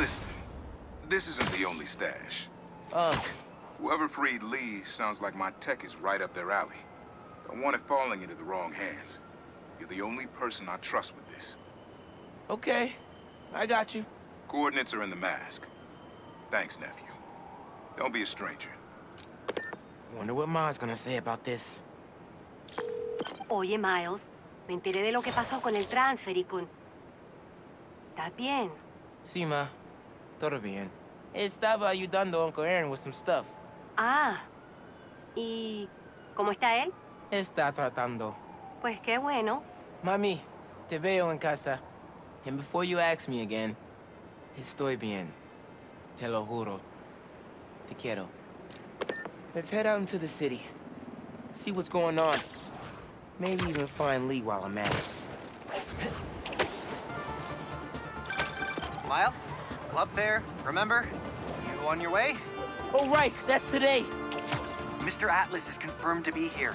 Listen, this isn't the only stash. Whoever freed Lee sounds like my tech is right up their alley. Don't want it falling into the wrong hands. You're the only person I trust with this. Okay, I got you. Coordinates are in the mask. Thanks, nephew. Don't be a stranger. Wonder what Ma's gonna say about this. Oye, Miles, me enteré de lo que pasó con el transfer y con... ¿Estás bien? Sí, Ma. Todo bien. Estaba ayudando a Uncle Aaron with some stuff. Ah, ¿y cómo está él? Está tratando. Pues qué bueno. Mami, te veo en casa. And before you ask me again, estoy bien. Te lo juro. Te quiero. Let's head out into the city. See what's going on. Maybe even find Lee while I'm at it. Miles? Club fair, remember? You on your way? Oh, right, that's today. Mr. Atlas is confirmed to be here.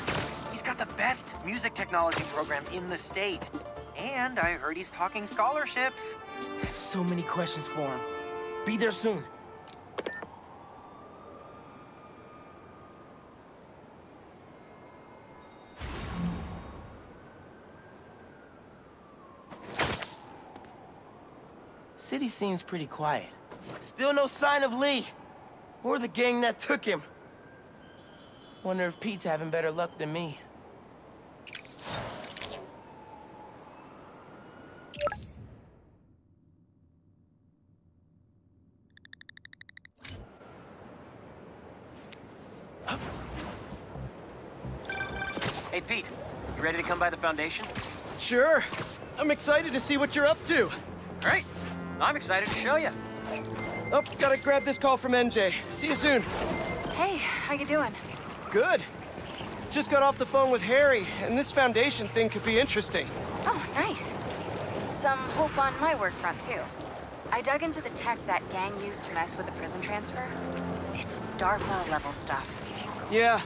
He's got the best music technology program in the state. And I heard he's talking scholarships. I have so many questions for him. Be there soon. City seems pretty quiet. Still no sign of Lee. Or the gang that took him. Wonder if Pete's having better luck than me. Hey, Pete. You ready to come by the Foundation? Sure. I'm excited to see what you're up to. Great. I'm excited to show you. Oh, gotta grab this call from NJ. See you soon. Hey, how you doing? Good. Just got off the phone with Harry, and this Foundation thing could be interesting. Oh, nice. Some hope on my work front, too. I dug into the tech that gang used to mess with the prison transfer. It's DARPA-level stuff. Yeah,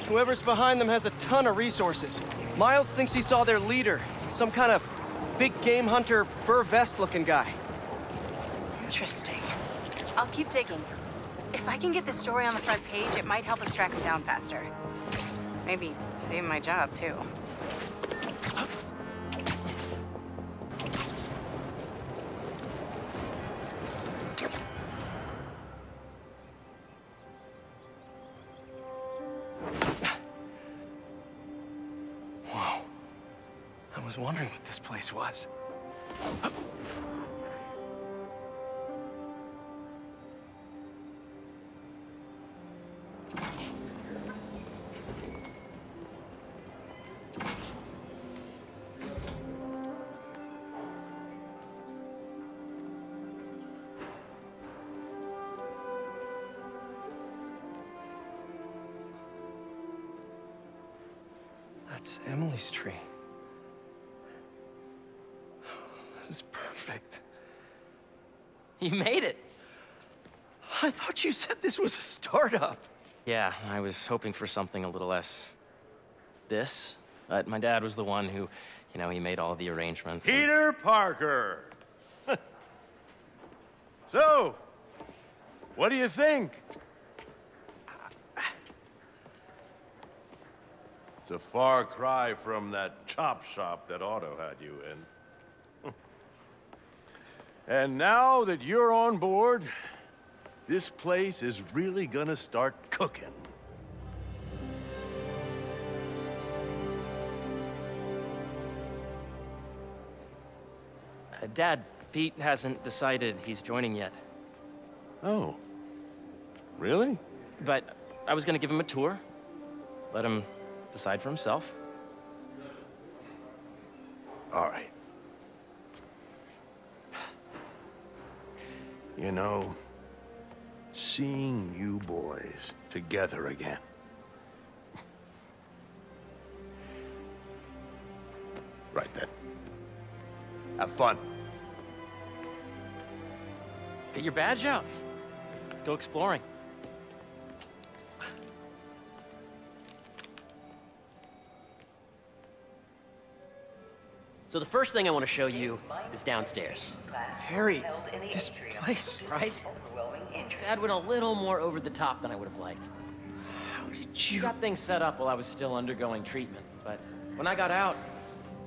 whoever's behind them has a ton of resources. Miles thinks he saw their leader, some kind of big game hunter, fur vest-looking guy. Interesting. I'll keep digging. If I can get this story on the front page, it might help us track him down faster. Maybe save my job, too. Whoa. I was wondering what this place was. That's Emily's tree. This is perfect. You made it! I thought you said this was a startup. Yeah, I was hoping for something a little less... this. But my dad was the one who, you know, he made all the arrangements. Peter Parker! So, what do you think? It's a far cry from that chop shop that Otto had you in. And now that you're on board, this place is really gonna start cooking. Dad, Pete hasn't decided he's joining yet. Oh. Really? But I was gonna give him a tour. Let him decide for himself. All right. You know, seeing you boys together again. Right then. Have fun. Get your badge out. Let's go exploring. So the first thing I want to show you is downstairs. Harry, this place. Right? Dad went a little more over the top than I would have liked. How did He you... got things set up while I was still undergoing treatment, but when I got out,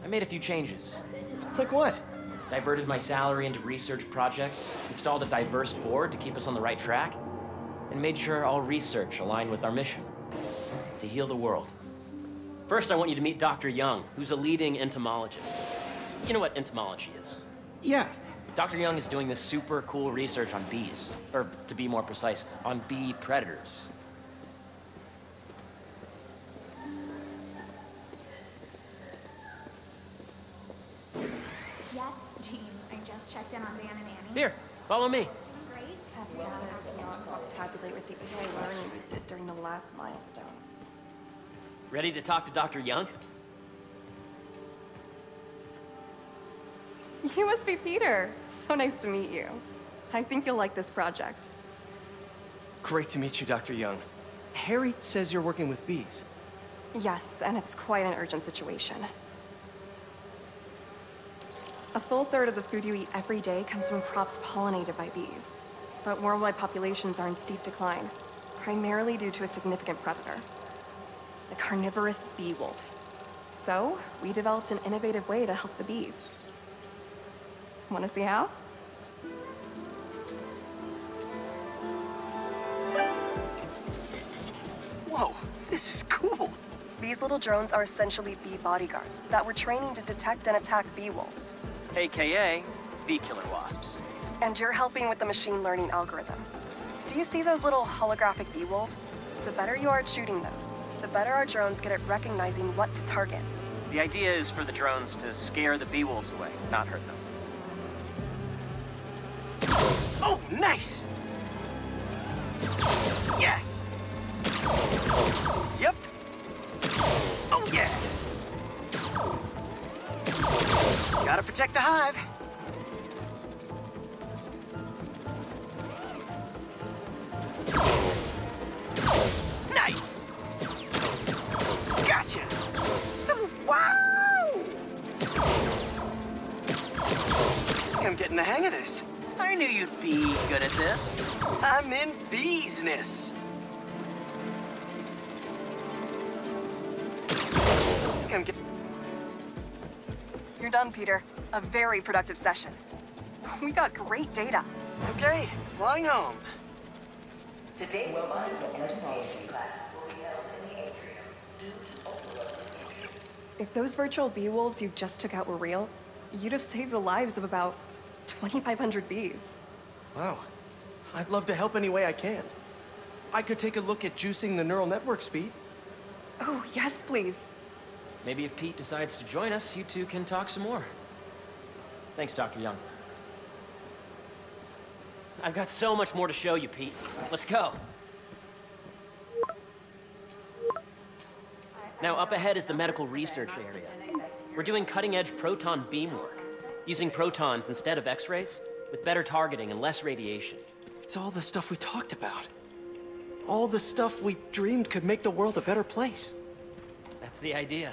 I made a few changes. Like what? Diverted my salary into research projects, installed a diverse board to keep us on the right track, and made sure all research aligned with our mission, to heal the world. First, I want you to meet Dr. Young, who's a leading entomologist. You know what entomology is? Yeah. Dr. Young is doing this super cool research on bees, or to be more precise, on bee predators. Yes, Jean. I just checked in on Dan and Annie. Here, follow me. Great. Have you tabulate with the AI learning we did during the last milestone? Ready to talk to Dr. Young? You must be Peter. So nice to meet you. I think you'll like this project. Great to meet you, Dr. Young. Harry says you're working with bees. Yes, and it's quite an urgent situation. A full third of the food you eat every day comes from crops pollinated by bees. But worldwide populations are in steep decline, primarily due to a significant predator, the carnivorous bee wolf. So, we developed an innovative way to help the bees. Want to see how? Whoa, this is cool. These little drones are essentially bee bodyguards that we're training to detect and attack bee wolves. AKA bee killer wasps. And you're helping with the machine learning algorithm. Do you see those little holographic bee wolves? The better you are at shooting those, the better our drones get at recognizing what to target. The idea is for the drones to scare the bee wolves away, not hurt them. Oh, nice! Yes! Yep! Oh, yeah! Gotta protect the hive. Nice! Gotcha! Wow! I'm getting the hang of this. I knew you'd be good at this. I'm in business. You're done, Peter. A very productive session. We got great data. Okay, flying home. Today, entomology class will be held in the atrium. If those virtual bee wolves you just took out were real, you'd have saved the lives of about 2,500 bees. Wow. I'd love to help any way I can. I could take a look at juicing the neural network speed. Oh, yes, please. Maybe if Pete decides to join us, you two can talk some more. Thanks, Dr. Young. I've got so much more to show you, Pete. Let's go. Now, up ahead is the medical research area. We're doing cutting-edge proton beam work, using protons instead of X-rays, with better targeting and less radiation. It's all the stuff we talked about. All the stuff we dreamed could make the world a better place. That's the idea.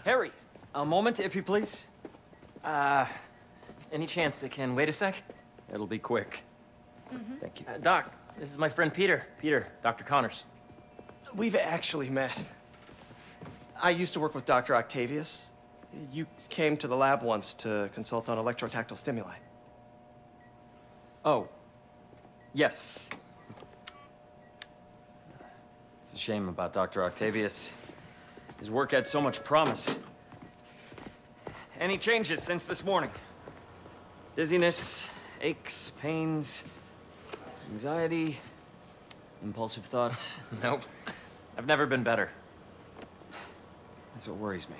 Harry, a moment, if you please. Any chance it can wait a sec? It'll be quick. Thank you. Doc, this is my friend Peter. Peter, Dr. Connors. We've actually met. I used to work with Dr. Octavius. You came to the lab once to consult on electrotactile stimuli. Oh, yes. It's a shame about Dr. Octavius. His work had so much promise. Any changes since this morning? Dizziness, aches, pains, anxiety, impulsive thoughts? Nope. I've never been better. That's what worries me.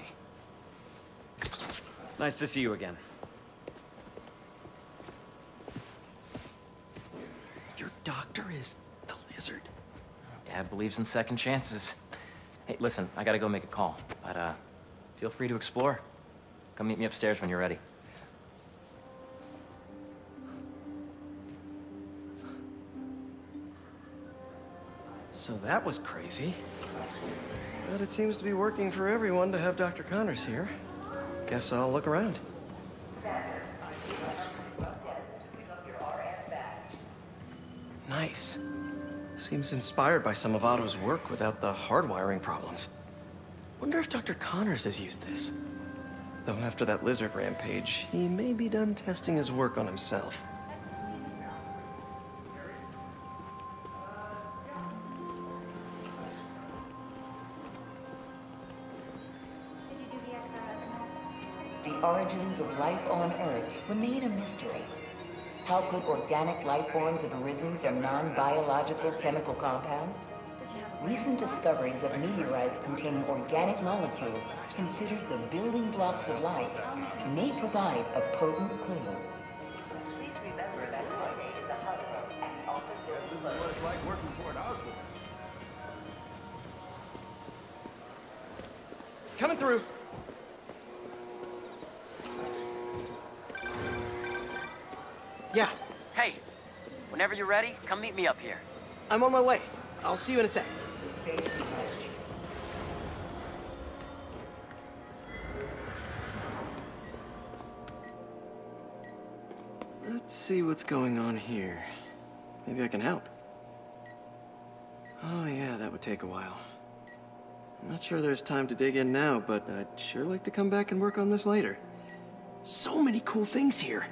Nice to see you again. Your doctor is the lizard. Dad believes in second chances. Hey, listen, I gotta go make a call, but feel free to explore. Come meet me upstairs when you're ready. So that was crazy. But it seems to be working for everyone to have Dr. Connors here. Guess I'll look around. Nice. Seems inspired by some of Otto's work without the hardwiring problems. Wonder if Dr. Connors has used this. Though after that lizard rampage, he may be done testing his work on himself. The origins of life on Earth remain a mystery. How could organic life forms have arisen from non-biological chemical compounds? Recent discoveries of meteorites containing organic molecules considered the building blocks of life may provide a potent clue. This is what it's like working for an Osborn. Coming through. Yeah, Hey, whenever you're ready, come meet me up here. I'm on my way. I'll see you in a sec. Let's see what's going on here. Maybe I can help. Oh yeah, that would take a while. I'm not sure there's time to dig in now, but I'd sure like to come back and work on this later. So many cool things here.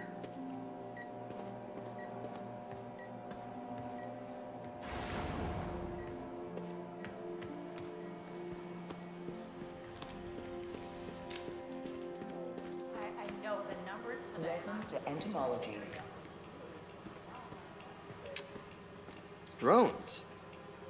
I know the numbers for the... Welcome to entomology. Drones.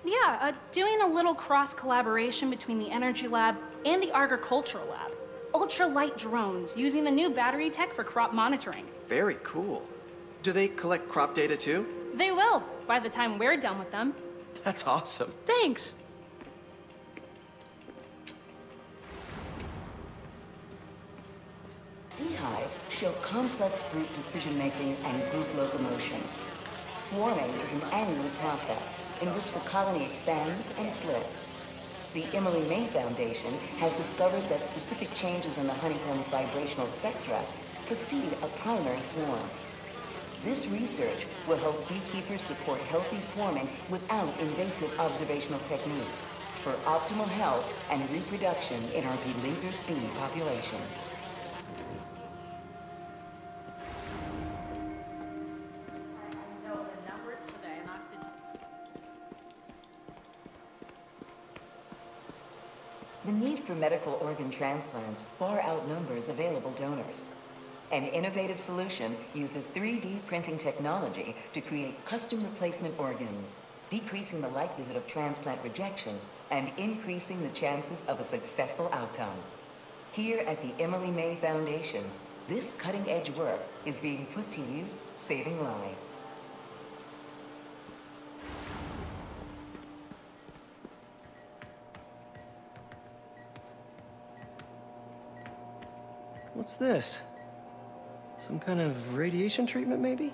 Yeah, doing a little cross-collaboration between the Energy Lab and the Agricultural Lab. Ultralight drones, using the new battery tech for crop monitoring. Very cool. Do they collect crop data too? They will, by the time we're done with them. That's awesome. Thanks. Beehives show complex group decision-making and group locomotion. Swarming is an annual process in which the colony expands and splits. The Emily May Foundation has discovered that specific changes in the honeycomb's vibrational spectra precede a primary swarm. This research will help beekeepers support healthy swarming without invasive observational techniques for optimal health and reproduction in our beleaguered bee population. The need for medical organ transplants far outnumbers available donors. An innovative solution uses 3D printing technology to create custom replacement organs, decreasing the likelihood of transplant rejection and increasing the chances of a successful outcome. Here at the Emily May Foundation, this cutting-edge work is being put to use, saving lives. What's this? Some kind of radiation treatment, maybe?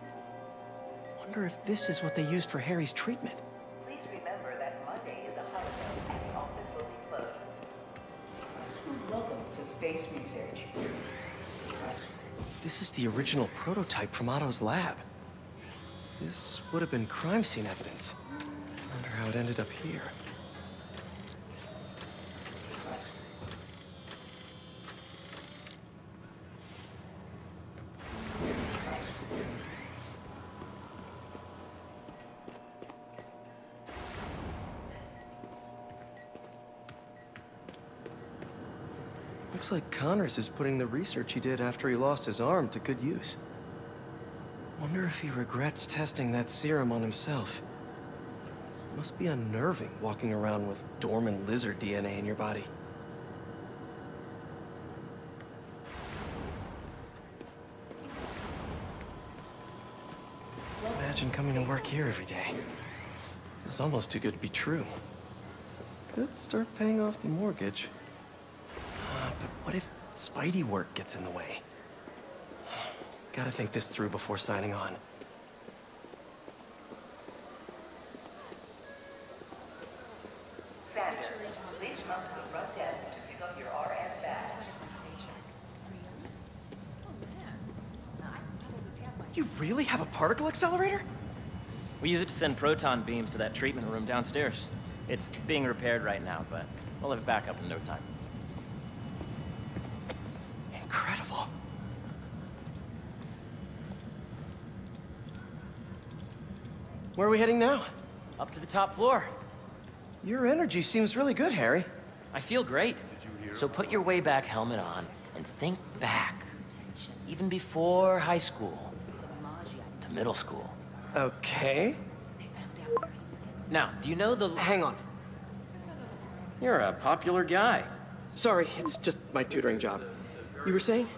Wonder if this is what they used for Harry's treatment. Please remember that Monday is a holiday and the office will be closed. Welcome to Space Research. This is the original prototype from Otto's lab. This would have been crime scene evidence. Wonder how it ended up here. Looks like Connors is putting the research he did after he lost his arm to good use. Wonder if he regrets testing that serum on himself. Must be unnerving walking around with dormant lizard DNA in your body. Imagine coming to work here every day. It's almost too good to be true. Could start paying off the mortgage. But what if Spidey work gets in the way? Gotta think this through before signing on. Please come to the front desk to pick up your RF badge. You really have a particle accelerator? We use it to send proton beams to that treatment room downstairs. It's being repaired right now, but we'll have it back up in no time. Incredible. Where are we heading now? Up to the top floor. Your energy seems really good, Harry. I feel great. So put your way back helmet on and think back. Even before high school to middle school. Okay. Now, do you know the... Hang on. You're a popular guy. Sorry, it's just my tutoring job. You were saying?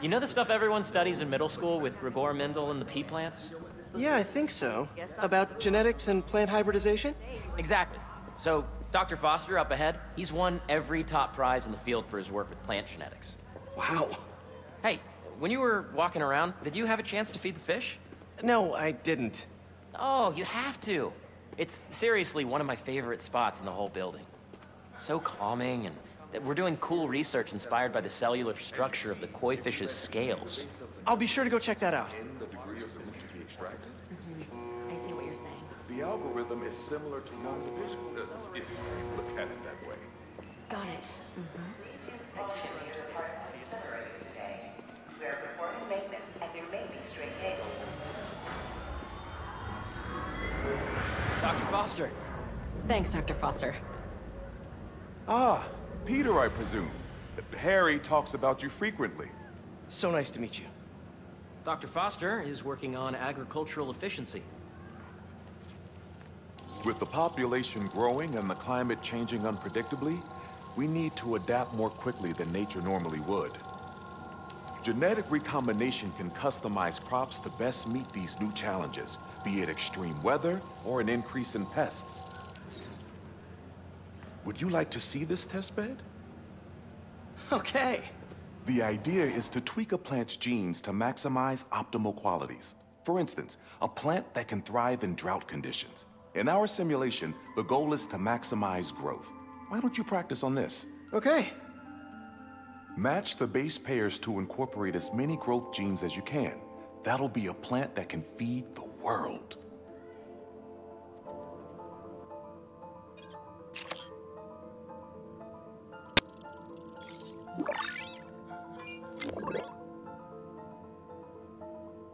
You know the stuff everyone studies in middle school with Gregor Mendel and the pea plants? Yeah, I think so. About genetics and plant hybridization? Exactly. So, Dr. Foster up ahead, he's won every top prize in the field for his work with plant genetics. Wow. Hey, when you were walking around, did you have a chance to feed the fish? No, I didn't. Oh, you have to. It's seriously one of my favorite spots in the whole building. So calming, and we're doing cool research inspired by the cellular structure of the koi fish's scales. I'll be sure to go check that out. I see what you're saying. The algorithm is similar to most visuals, if you look at it that way. Got it. We are performing maintenance and there may be stray cables. Dr. Foster. Thanks, Dr. Foster. Ah, Peter, I presume. Harry talks about you frequently. So nice to meet you. Dr. Foster is working on agricultural efficiency. With the population growing and the climate changing unpredictably, we need to adapt more quickly than nature normally would. Genetic recombination can customize crops to best meet these new challenges, be it extreme weather or an increase in pests. Would you like to see this testbed? Okay. The idea is to tweak a plant's genes to maximize optimal qualities. For instance, a plant that can thrive in drought conditions. In our simulation, the goal is to maximize growth. Why don't you practice on this? Okay. Match the base pairs to incorporate as many growth genes as you can. That'll be a plant that can feed the world.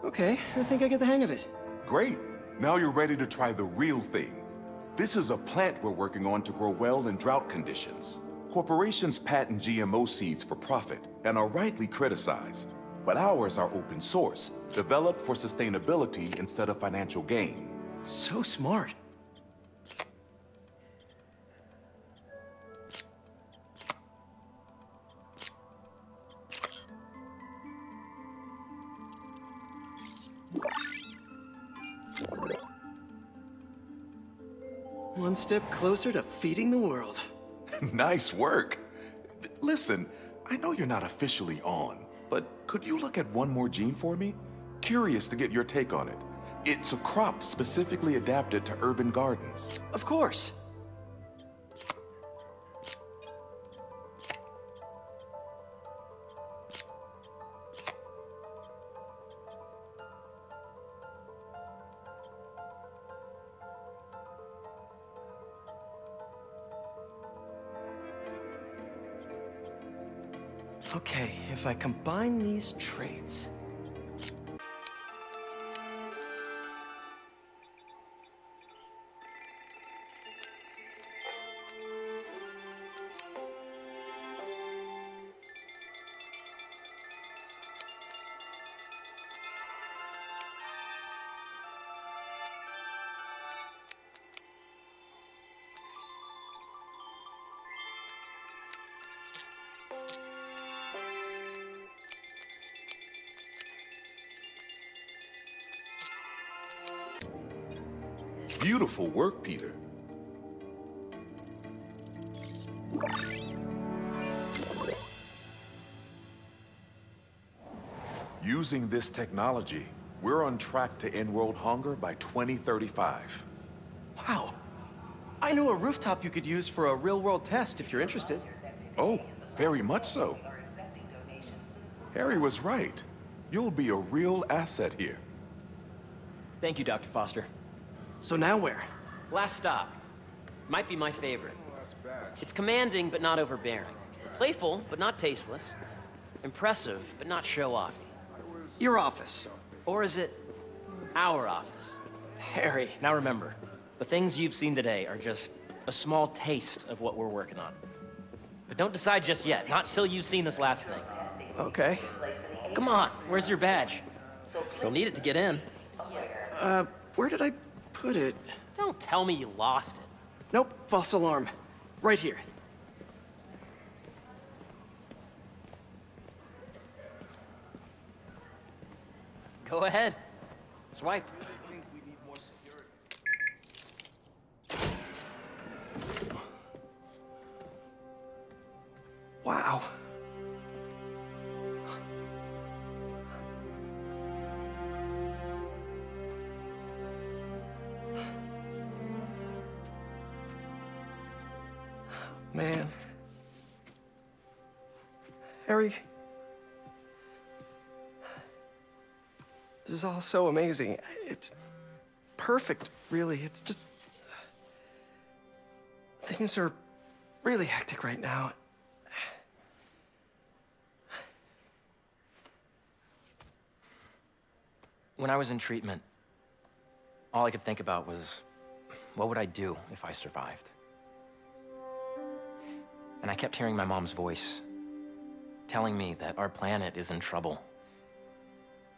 Okay, I think I get the hang of it. Great. Now you're ready to try the real thing. This is a plant we're working on to grow well in drought conditions. Corporations patent GMO seeds for profit and are rightly criticized. But ours are open source, developed for sustainability instead of financial gain. So smart. One step closer to feeding the world. Nice work. Listen, I know you're not officially on, but could you look at one more gene for me? Curious to get your take on it. It's a crop specifically adapted to urban gardens. Of course. Okay, if I combine these traits... Beautiful work, Peter. Using this technology, we're on track to end world hunger by 2035. Wow. I I know a rooftop you could use for a real-world test if you're interested. Oh, very much so. Harry was right. You'll be a real asset here. Thank you, Dr. Foster. So now where? Last stop. Might be my favorite. It's commanding, but not overbearing. Playful, but not tasteless. Impressive, but not show-offy. Your office. Or is it our office? Harry. Now remember, the things you've seen today are just a small taste of what we're working on. But don't decide just yet, not till you've seen this last thing. Okay. Come on, where's your badge? You'll need it to get in. Where did I put it? Don't tell me you lost it. Nope, false alarm. Right here. Go ahead. Swipe. Wow. Man. Harry. This is all so amazing. It's perfect, really. It's just... Things are really hectic right now. When I was in treatment, all I could think about was, what would I do if I survived? And I kept hearing my mom's voice, telling me that our planet is in trouble,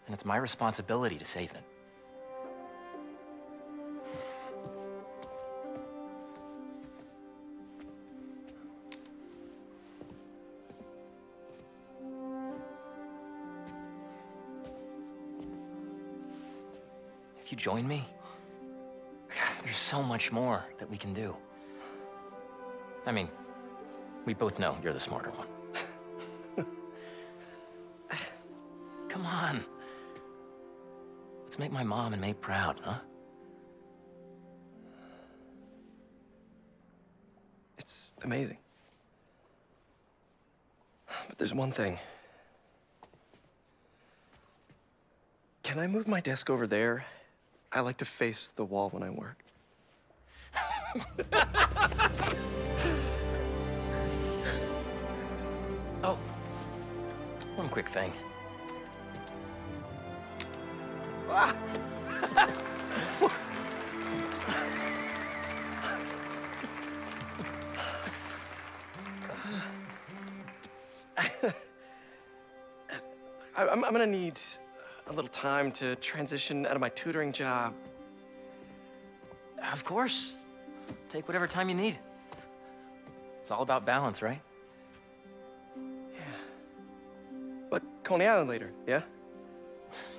and it's my responsibility to save it. If you join me, there's so much more that we can do. I mean, we both know you're the smarter one. Come on. Let's make my mom and May proud, huh? It's amazing. But there's one thing. Can I move my desk over there? I like to face the wall when I work. Oh, one quick thing. Ah. I'm gonna need a little time to transition out of my tutoring job. Of course. Take whatever time you need. It's all about balance, right? Yeah. But Coney Island later, yeah?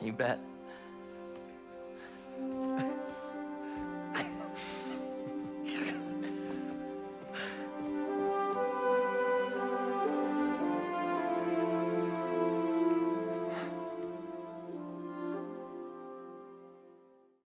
You bet.